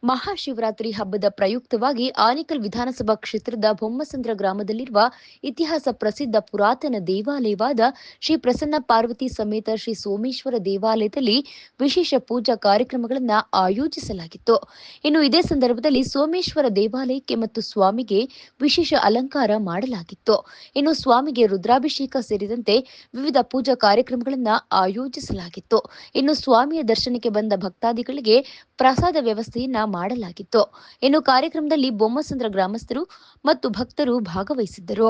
ಮಹಾಶಿವರಾತ್ರಿ ಹಬ್ಬದ ಪ್ರಯುಕ್ತವಾಗಿ ಆನೇಕಲ್ ವಿಧಾನಸಭಾ ಕ್ಷೇತ್ರದ ಬೊಮ್ಮಸಂದ್ರ ಗ್ರಾಮದಲ್ಲಿರುವ ಇತಿಹಾಸ ಪ್ರಸಿದ್ಧ ಪುರಾತನ ದೇವಾಲಯವಾದ ಶ್ರೀ ಪ್ರಸನ್ನ ಪಾರ್ವತಿ ಸಮೇತ ಶ್ರೀ ಸೋಮೇಶ್ವರ ದೇವಾಲಯದಲ್ಲಿ ವಿಶೇಷ ಪೂಜಾ ಕಾರ್ಯಕ್ರಮಗಳನ್ನು ಆಯೋಜಿಸಲಾಗಿತ್ತು. ಇನ್ನು ಇದೇ ಸಂದರ್ಭದಲ್ಲಿ ಸೋಮೇಶ್ವರ ದೇವಾಲಯಕ್ಕೆ ಮತ್ತು ಸ್ವಾಮಿಗೆ ವಿಶೇಷ ಅಲಂಕಾರ ಮಾಡಲಾಗಿತ್ತು. ಇನ್ನು ಸ್ವಾಮಿಗೆ ರುದ್ರಾಭಿಷೇಕ ಸೇರಿದಂತೆ ವಿವಿಧ ಪೂಜಾ ಕಾರ್ಯಕ್ರಮಗಳನ್ನು ಆಯೋಜಿಸಲಾಗಿತ್ತು. ಇನ್ನು ಸ್ವಾಮಿಯ ದರ್ಶನಕ್ಕೆ ಬಂದ ಭಕ್ತಾದಿಗಳಿಗೆ ಪ್ರಸಾದ ವ್ಯವಸ್ಥೆಯನ್ನ ಮಾಡಲಾಗಿತ್ತು. ಇನ್ನು ಕಾರ್ಯಕ್ರಮದಲ್ಲಿ ಬೊಮ್ಮಸಂದ್ರ ಗ್ರಾಮಸ್ಥರು ಮತ್ತು ಭಕ್ತರು ಭಾಗವಹಿಸಿದ್ದರು.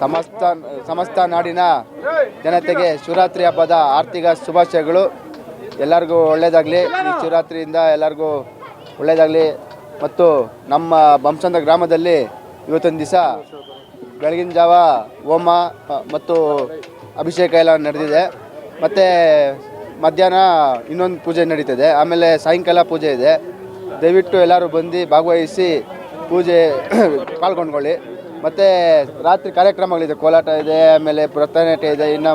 ಸಮಸ್ತ ನಾಡಿನ ಜನತೆಗೆ ಶಿವರಾತ್ರಿ ಹಬ್ಬದ ಆರ್ಥಿಕ ಶುಭಾಶಯಗಳು. ಎಲ್ಲರಿಗೂ ಒಳ್ಳೆಯದಾಗಲಿ. ಈ ಶಿವರಾತ್ರಿಯಿಂದ ಎಲ್ಲರಿಗೂ ಒಳ್ಳೆಯದಾಗಲಿ. ಮತ್ತು ನಮ್ಮ ಬೊಮ್ಮಸಂದ್ರ ಗ್ರಾಮದಲ್ಲಿ ಇವತ್ತೊಂದು ದಿವಸ ಬೆಳಗಿನ ಜಾವ ಹೋಮ ಮತ್ತು ಅಭಿಷೇಕ ಎಲ್ಲ ನಡೆದಿದೆ. ಮತ್ತು ಮಧ್ಯಾಹ್ನ ಇನ್ನೊಂದು ಪೂಜೆ ನಡೀತದೆ. ಆಮೇಲೆ ಸಾಯಂಕಾಲ ಪೂಜೆ ಇದೆ. ದಯವಿಟ್ಟು ಎಲ್ಲರೂ ಬಂದು ಭಾಗವಹಿಸಿ ಪೂಜೆ ಪಾಲ್ಗೊಂಡ್ಕೊಳ್ಳಿ. ಮತ್ತು ರಾತ್ರಿ ಕಾರ್ಯಕ್ರಮಗಳಿದೆ, ಕೋಲಾಟ ಇದೆ, ಆಮೇಲೆ ಭರತನಾಟ್ಯ ಇದೆ, ಇನ್ನು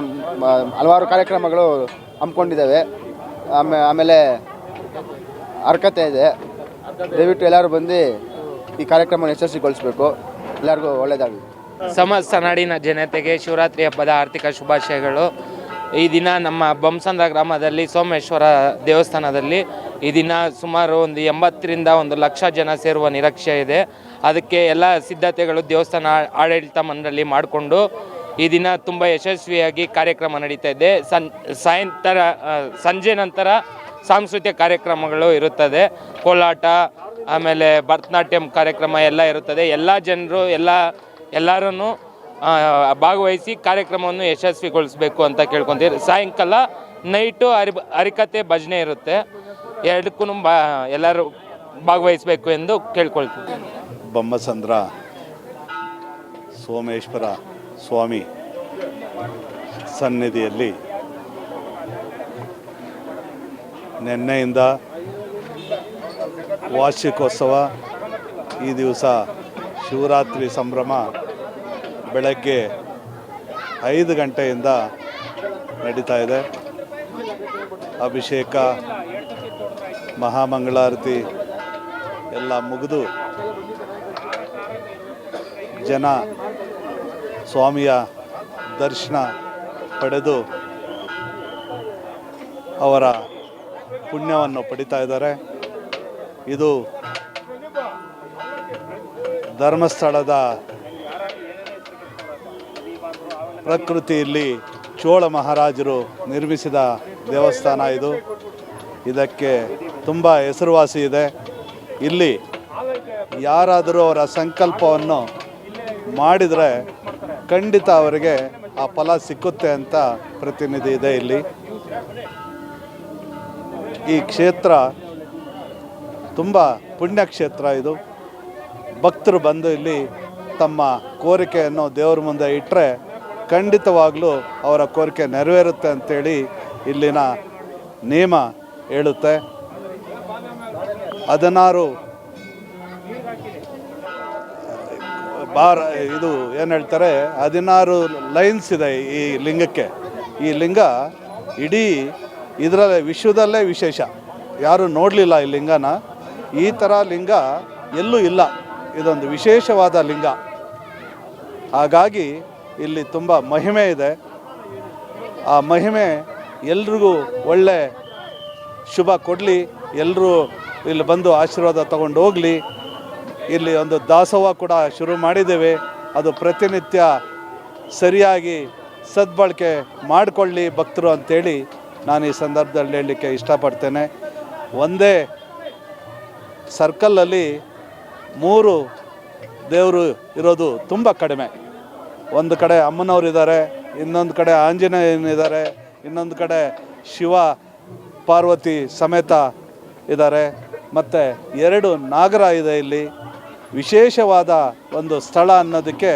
ಹಲವಾರು ಕಾರ್ಯಕ್ರಮಗಳು ಹಮ್ಮಿಕೊಂಡಿದ್ದಾವೆ. ಆಮೇಲೆ ಹರಕತೆ ಇದೆ. ದಯವಿಟ್ಟು ಎಲ್ಲರೂ ಬಂದು ಈ ಕಾರ್ಯಕ್ರಮವನ್ನು ಯಶಸ್ವಿಗೊಳಿಸಬೇಕು. ಎಲ್ಲರಿಗೂ ಒಳ್ಳೆಯದಾಗಲಿ. ಸಮಸ್ತ ನಾಡಿನ ಜನತೆಗೆ ಶಿವರಾತ್ರಿ ಹಬ್ಬದ ಆರ್ಥಿಕ ಶುಭಾಶಯಗಳು. ಈ ದಿನ ನಮ್ಮ ಬೊಮ್ಮಸಂದ್ರ ಗ್ರಾಮದಲ್ಲಿ ಸೋಮೇಶ್ವರ ದೇವಸ್ಥಾನದಲ್ಲಿ ಈ ದಿನ ಸುಮಾರು ಒಂದು 80ರಿಂದ 1 ಲಕ್ಷ ಜನ ಸೇರುವ ನಿರೀಕ್ಷೆ ಇದೆ. ಅದಕ್ಕೆ ಎಲ್ಲ ಸಿದ್ಧತೆಗಳು ದೇವಸ್ಥಾನ ಆಡಳಿತ ಮಂಡಳಿ ಮಾಡಿಕೊಂಡು ಈ ದಿನ ತುಂಬ ಯಶಸ್ವಿಯಾಗಿ ಕಾರ್ಯಕ್ರಮ ನಡೀತಾ ಇದೆ. ಸಂಜೆ ನಂತರ ಸಾಂಸ್ಕೃತಿಕ ಕಾರ್ಯಕ್ರಮಗಳು ಇರುತ್ತದೆ. ಕೋಲಾಟ, ಆಮೇಲೆ ಭರತನಾಟ್ಯಂ ಕಾರ್ಯಕ್ರಮ ಎಲ್ಲ ಇರುತ್ತದೆ. ಎಲ್ಲ ಜನರು ಎಲ್ಲರೂ ಭಾಗವಹಿಸಿ ಕಾರ್ಯಕ್ರಮವನ್ನು ಯಶಸ್ವಿಗೊಳಿಸಬೇಕು ಅಂತ ಕೇಳ್ಕೊತೀವಿ. ಸಾಯಂಕಾಲ ನೈಟು ಹರಿಕತೆ ಭಜನೆ ಇರುತ್ತೆ. ಎರಡಕ್ಕೂ ಎಲ್ಲರೂ ಭಾಗವಹಿಸಬೇಕು ಎಂದು ಕೇಳ್ಕೊಳ್ತೀವಿ. ಬೊಮ್ಮಸಂದ್ರ ಸೋಮೇಶ್ವರ ಸ್ವಾಮಿ ಸನ್ನಿಧಿಯಲ್ಲಿ ನಿನ್ನೆಯಿಂದ ವಾರ್ಷಿಕೋತ್ಸವ, ಈ ದಿವಸ ಶಿವರಾತ್ರಿ ಸಂಭ್ರಮ ಬೆಳಗ್ಗೆ 5 ಗಂಟೆಯಿಂದ ನಡೀತಾ ಇದೆ. ಅಭಿಷೇಕ, ಮಹಾಮಂಗಳಾರತಿ ಎಲ್ಲ ಮುಗಿದು ಜನ ಸ್ವಾಮಿಯ ದರ್ಶನ ಪಡೆದು ಅವರ ಪುಣ್ಯವನ್ನು ಪಡಿತಾ ಇದ್ದಾರೆ. ಇದು ಧರ್ಮಸ್ಥಳದ ಪ್ರಕೃತಿಯಲ್ಲಿ ಚೋಳ ಮಹಾರಾಜರು ನಿರ್ಮಿಸಿದ ದೇವಸ್ಥಾನ ಇದು. ಇದಕ್ಕೆ ತುಂಬ ಹೆಸರುವಾಸಿ ಇದೆ. ಇಲ್ಲಿ ಯಾರಾದರೂ ಅವರ ಸಂಕಲ್ಪವನ್ನು ಮಾಡಿದರೆ ಖಂಡಿತ ಅವರಿಗೆ ಆ ಫಲ ಸಿಕ್ಕುತ್ತೆ ಅಂತ ಪ್ರತಿನಿಧಿ ಇದೆ ಇಲ್ಲಿ. ಈ ಕ್ಷೇತ್ರ ತುಂಬ ಪುಣ್ಯಕ್ಷೇತ್ರ ಇದು. ಭಕ್ತರು ಬಂದು ಇಲ್ಲಿ ತಮ್ಮ ಕೋರಿಕೆಯನ್ನು ದೇವರ ಮುಂದೆ ಇಟ್ಟರೆ ಖಂಡಿತವಾಗಲೂ ಅವರ ಕೋರಿಕೆ ನೆರವೇರುತ್ತೆ ಅಂತೇಳಿ ಇಲ್ಲಿನ ನಿಯಮ ಹೇಳುತ್ತೆ. 16 ಇದು ಏನು ಹೇಳ್ತಾರೆ, 16 ಲೈನ್ಸ್ ಇದೆ ಈ ಲಿಂಗಕ್ಕೆ. ಈ ಲಿಂಗ ಇಡೀ ಇದರಲ್ಲೇ ವಿಶ್ವದಲ್ಲೇ ವಿಶೇಷ. ಯಾರು ನೋಡಲಿಲ್ಲ ಈ ಲಿಂಗನ. ಈ ಥರ ಲಿಂಗ ಎಲ್ಲೂ ಇಲ್ಲ. ಇದೊಂದು ವಿಶೇಷವಾದ ಲಿಂಗ. ಹಾಗಾಗಿ ಇಲ್ಲಿ ತುಂಬ ಮಹಿಮೆ ಇದೆ. ಆ ಮಹಿಮೆ ಎಲ್ರಿಗೂ ಒಳ್ಳೆ ಶುಭ ಕೊಡಲಿ. ಎಲ್ಲರೂ ಇಲ್ಲಿ ಬಂದು ಆಶೀರ್ವಾದ ತಗೊಂಡು ಹೋಗಲಿ. ಇಲ್ಲಿ ಒಂದು ದಾಸೋಹ ಕೂಡ ಶುರು ಮಾಡಿದ್ದೇವೆ. ಅದು ಪ್ರತಿನಿತ್ಯ ಸರಿಯಾಗಿ ಸದ್ಬಳಕೆ ಮಾಡಿಕೊಳ್ಳಿ ಭಕ್ತರು ಅಂಥೇಳಿ ನಾನು ಈ ಸಂದರ್ಭದಲ್ಲಿ ಹೇಳಲಿಕ್ಕೆ ಇಷ್ಟಪಡ್ತೇನೆ. ಒಂದೇ ಸರ್ಕಲಲ್ಲಿ 3 ದೇವರು ಇರೋದು ತುಂಬ ಕಡಿಮೆ. ಒಂದು ಕಡೆ ಅಮ್ಮನವರಿದ್ದಾರೆ, ಇನ್ನೊಂದು ಕಡೆ ಆಂಜನೇಯನಿದ್ದಾರೆ, ಇನ್ನೊಂದು ಕಡೆ ಶಿವ ಪಾರ್ವತಿ ಸಮೇತ ಇದ್ದಾರೆ, ಮತ್ತು 2 ನಾಗರ ಇದೆ ಇಲ್ಲಿ. ವಿಶೇಷವಾದ ಒಂದು ಸ್ಥಳ ಅನ್ನೋದಕ್ಕೆ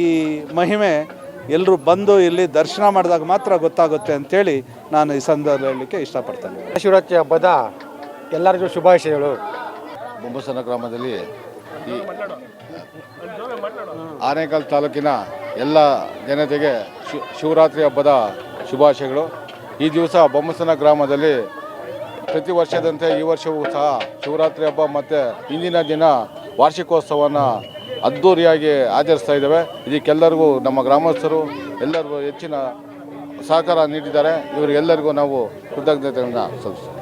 ಈ ಮಹಿಮೆ ಎಲ್ಲರೂ ಬಂದು ಇಲ್ಲಿ ದರ್ಶನ ಮಾಡಿದಾಗ ಮಾತ್ರ ಗೊತ್ತಾಗುತ್ತೆ ಅಂಥೇಳಿ ನಾನು ಈ ಸಂದರ್ಭದಲ್ಲಿ ಹೇಳಲಿಕ್ಕೆ ಇಷ್ಟಪಡ್ತೇನೆ. ಶಿವರಾತ್ರಿ ಹಬ್ಬದ ಎಲ್ಲರಿಗೂ ಶುಭಾಶಯಗಳು. ಬೊಮ್ಮಸಂದ್ರ ಗ್ರಾಮದಲ್ಲಿ ಈ ಆನೇಕಲ್ ತಾಲೂಕಿನ ಎಲ್ಲ ಜನತೆಗೆ ಶಿವರಾತ್ರಿ ಹಬ್ಬದ ಶುಭಾಶಯಗಳು. ಈ ದಿವಸ ಬೊಮ್ಮಸಂದ್ರ ಗ್ರಾಮದಲ್ಲಿ ಪ್ರತಿ ವರ್ಷದಂತೆ ಈ ವರ್ಷವೂ ಸಹ ಶಿವರಾತ್ರಿ ಹಬ್ಬ ಮತ್ತು ಇಂದಿನ ದಿನ ವಾರ್ಷಿಕೋತ್ಸವವನ್ನು ಅದ್ಧೂರಿಯಾಗಿ ಆಚರಿಸ್ತಾ ಇದ್ದೇವೆ. ಇದಕ್ಕೆಲ್ಲರಿಗೂ ನಮ್ಮ ಗ್ರಾಮಸ್ಥರು ಎಲ್ಲರಿಗೂ ಹೆಚ್ಚಿನ ಸಹಕಾರ ನೀಡಿದ್ದಾರೆ. ಇವರಿಗೆಲ್ಲರಿಗೂ ನಾವು ಕೃತಜ್ಞತೆಗಳನ್ನು ಸಲ್ಲಿಸ್ತೀವಿ.